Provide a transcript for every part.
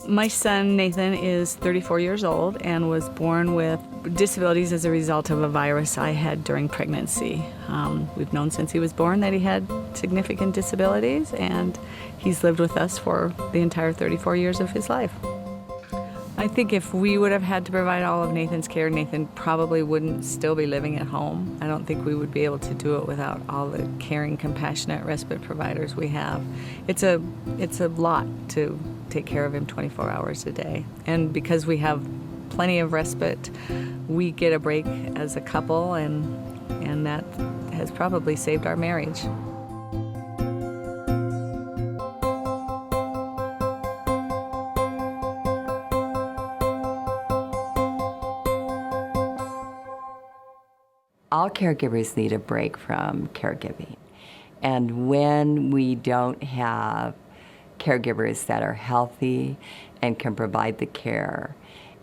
My son, Nathan, is 34 years old and was born with disabilities as a result of a virus I had during pregnancy. We've known since he was born that he had significant disabilities, and he's lived with us for the entire 34 years of his life. I think if we would have had to provide all of Nathan's care, Nathan probably wouldn't still be living at home. I don't think we would be able to do it without all the caring, compassionate respite providers we have. It's a lot to take care of him 24 hours a day. And because we have plenty of respite, we get a break as a couple, and that has probably saved our marriage. All caregivers need a break from caregiving. And when we don't have caregivers that are healthy and can provide the care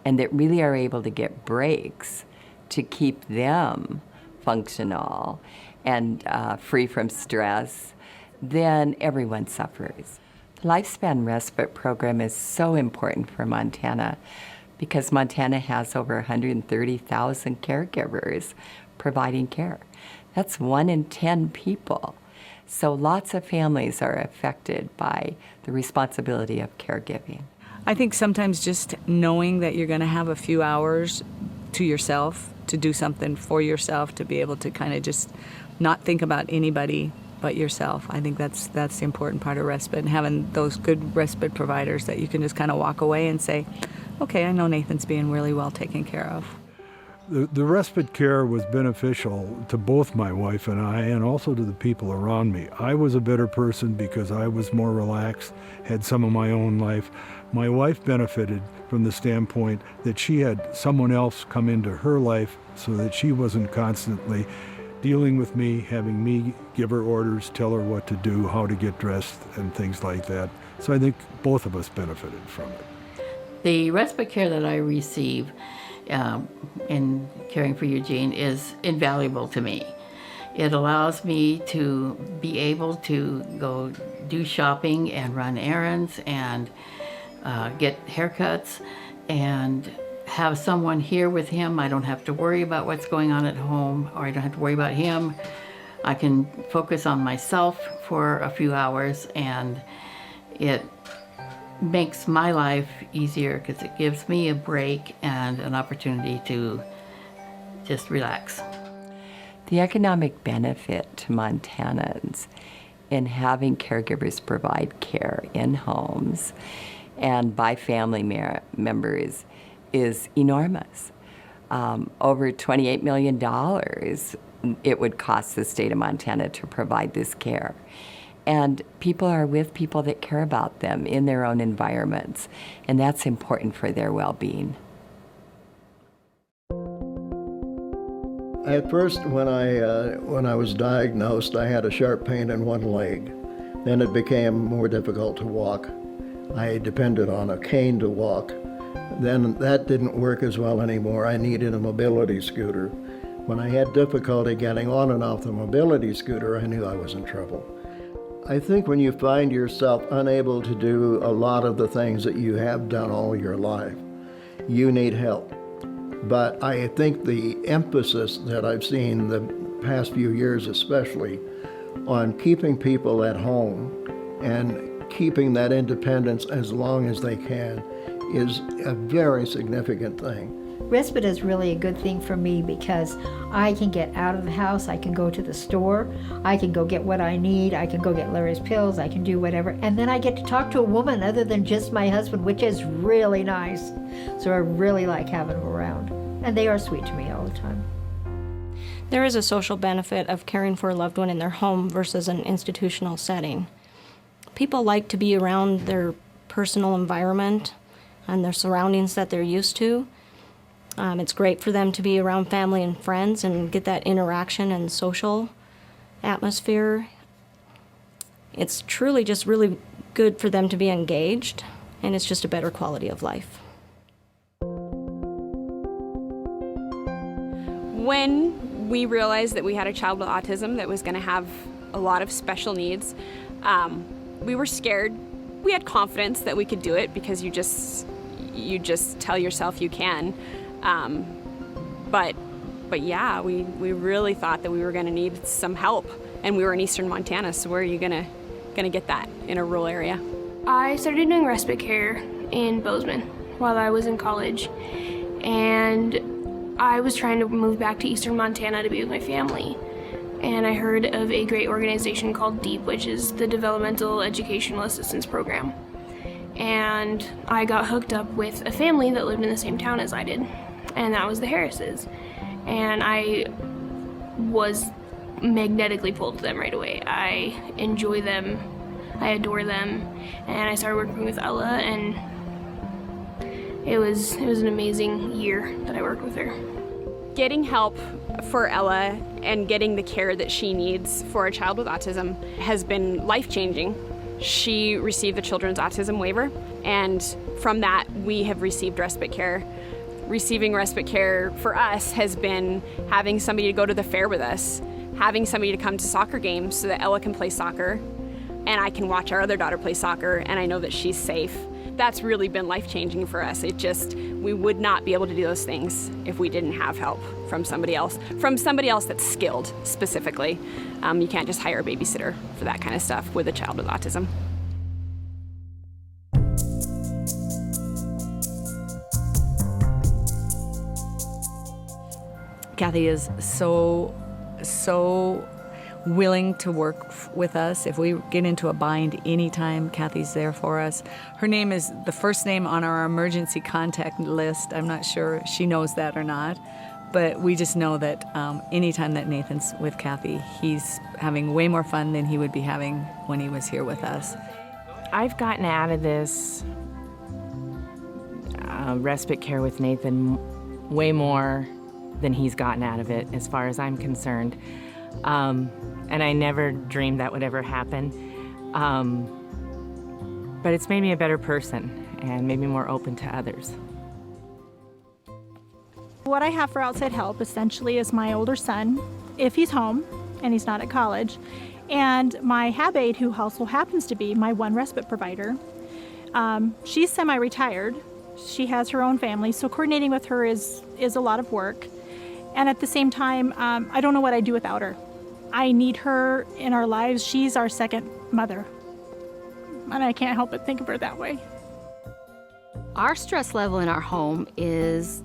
and that really are able to get breaks to keep them functional and free from stress, then everyone suffers. The Lifespan Respite Program is so important for Montana because Montana has over 130,000 caregivers providing care. That's 1 in 10 people. So lots of families are affected by the responsibility of caregiving. I think sometimes just knowing that you're going to have a few hours to yourself, to do something for yourself, to be able to kind of just not think about anybody but yourself. I think that's the important part of respite, and having those good respite providers that you can just kind of walk away and say, okay, I know Nathan's being really well taken care of. The respite care was beneficial to both my wife and I, and also to the people around me. I was a better person because I was more relaxed, had some of my own life. My wife benefited from the standpoint that she had someone else come into her life so that she wasn't constantly dealing with me, having me give her orders, tell her what to do, how to get dressed, and things like that. So I think both of us benefited from it. The respite care that I receive in caring for Eugene is invaluable to me. It allows me to be able to go do shopping and run errands and get haircuts and have someone here with him. I don't have to worry about what's going on at home, or I don't have to worry about him. I can focus on myself for a few hours, and it makes my life easier because it gives me a break and an opportunity to just relax. The economic benefit to Montanans in having caregivers provide care in homes and by family members is enormous. Over $28 million it would cost the state of Montana to provide this care. And people are with people that care about them in their own environments, and that's important for their well-being. At first, when I was diagnosed, I had a sharp pain in one leg. Then it became more difficult to walk. I depended on a cane to walk. Then that didn't work as well anymore. I needed a mobility scooter. When I had difficulty getting on and off the mobility scooter, I knew I was in trouble. I think when you find yourself unable to do a lot of the things that you have done all your life, you need help. But I think the emphasis that I've seen the past few years especially on keeping people at home and keeping that independence as long as they can is a very significant thing. Respite is really a good thing for me because I can get out of the house, I can go to the store, I can go get what I need, I can go get Larry's pills, I can do whatever, and then I get to talk to a woman other than just my husband, which is really nice. So I really like having them around. And they are sweet to me all the time. There is a social benefit of caring for a loved one in their home versus an institutional setting. People like to be around their personal environment and their surroundings that they're used to. It's great for them to be around family and friends and get that interaction and social atmosphere. It's truly just really good for them to be engaged, and it's just a better quality of life. When we realized that we had a child with autism that was going to have a lot of special needs, we were scared we had confidence that we could do it because you just tell yourself you can. But yeah, we really thought that we were going to need some help, and we were in eastern Montana, so where are you going to get that in a rural area? I started doing respite care in Bozeman while I was in college, and I was trying to move back to eastern Montana to be with my family. And I heard of a great organization called DEEP, which is the Developmental Educational Assistance Program. And I got hooked up with a family that lived in the same town as I did, and that was the Harrises. And I was magnetically pulled to them right away. I enjoy them, I adore them, and I started working with Ella, and it was an amazing year that I worked with her. Getting help for Ella and getting the care that she needs for a child with autism has been life-changing. She received the Children's Autism Waiver, and from that we have received respite care. Receiving respite care for us has been having somebody to go to the fair with us, having somebody to come to soccer games so that Ella can play soccer, and I can watch our other daughter play soccer, and I know that she's safe. That's really been life-changing for us. We would not be able to do those things if we didn't have help from somebody else that's skilled specifically. You can't just hire a babysitter for that kind of stuff with a child with autism. Kathy is so willing to work with us. If we get into a bind anytime, Kathy's there for us. Her name is the first name on our emergency contact list. I'm not sure she knows that or not, but we just know that anytime that Nathan's with Kathy, he's having way more fun than he would be having when he was here with us. I've gotten out of this respite care with Nathan way more than he's gotten out of it, as far as I'm concerned. And I never dreamed that would ever happen. But it's made me a better person and made me more open to others. What I have for outside help essentially is my older son, if he's home and he's not at college, and my HAB aide, who also happens to be my one respite provider. She's semi-retired. She has her own family, so coordinating with her is a lot of work. And at the same time, I don't know what I'd do without her. I need her in our lives. She's our second mother. And I can't help but think of her that way. Our stress level in our home is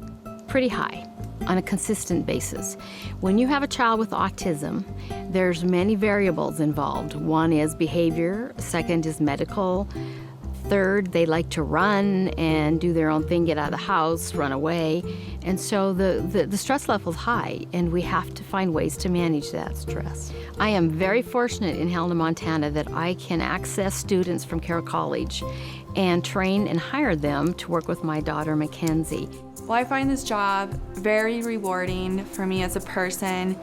pretty high on a consistent basis. When you have a child with autism, there's many variables involved. One is behavior, second is medical, third, they like to run and do their own thing, get out of the house, run away. And so the stress level is high, and we have to find ways to manage that stress. I am very fortunate in Helena, Montana, that I can access students from Carroll College and train and hire them to work with my daughter, Mackenzie. Well, I find this job very rewarding for me as a person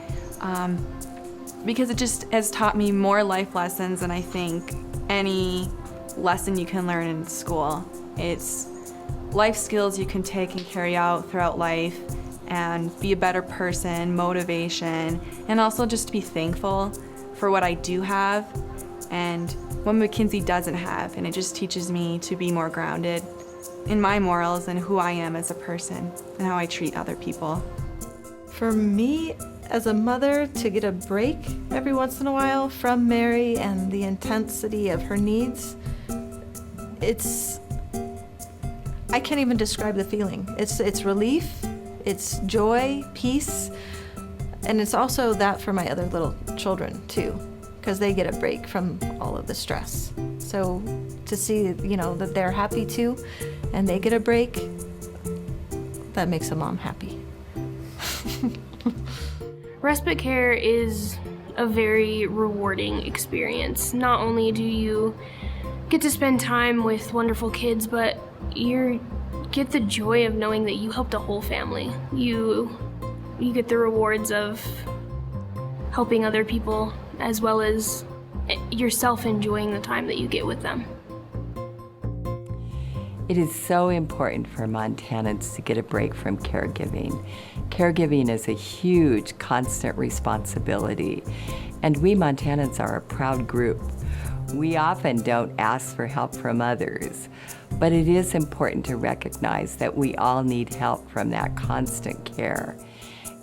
because it just has taught me more life lessons than I think any lesson you can learn in school. It's life skills you can take and carry out throughout life and be a better person, motivation, and also just to be thankful for what I do have and what Mackenzie doesn't have. And it just teaches me to be more grounded in my morals and who I am as a person and how I treat other people. For me, as a mother, to get a break every once in a while from Mary and the intensity of her needs, I can't even describe the feeling. It's relief, it's joy, peace, and it's also that for my other little children too, because they get a break from all of the stress. So to see, that they're happy too, and they get a break, that makes a mom happy. Respite care is a very rewarding experience. Not only do you get to spend time with wonderful kids, but you get the joy of knowing that you helped a whole family. You get the rewards of helping other people as well as yourself enjoying the time that you get with them. It is so important for Montanans to get a break from caregiving. Caregiving is a huge, constant responsibility, and we Montanans are a proud group. We often don't ask for help from others, but it is important to recognize that we all need help from that constant care.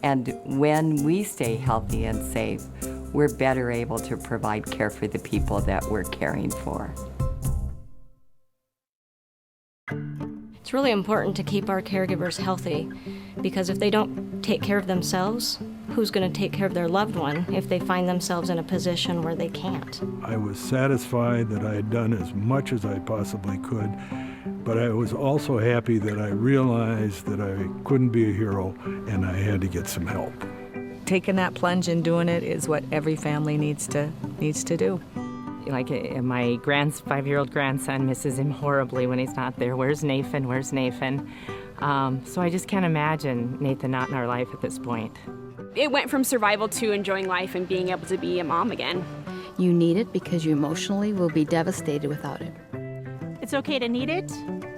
And when we stay healthy and safe, we're better able to provide care for the people that we're caring for. It's really important to keep our caregivers healthy, because if they don't take care of themselves, who's going to take care of their loved one if they find themselves in a position where they can't? I was satisfied that I had done as much as I possibly could, but I was also happy that I realized that I couldn't be a hero and I had to get some help. Taking that plunge and doing it is what every family needs to do. Like my 5-year-old grandson misses him horribly when he's not there. Where's Nathan? Where's Nathan? So I just can't imagine Nathan not in our life at this point. It went from survival to enjoying life and being able to be a mom again. You need it because you emotionally will be devastated without it. It's okay to need it,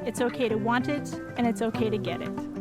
it's okay to want it, and it's okay to get it.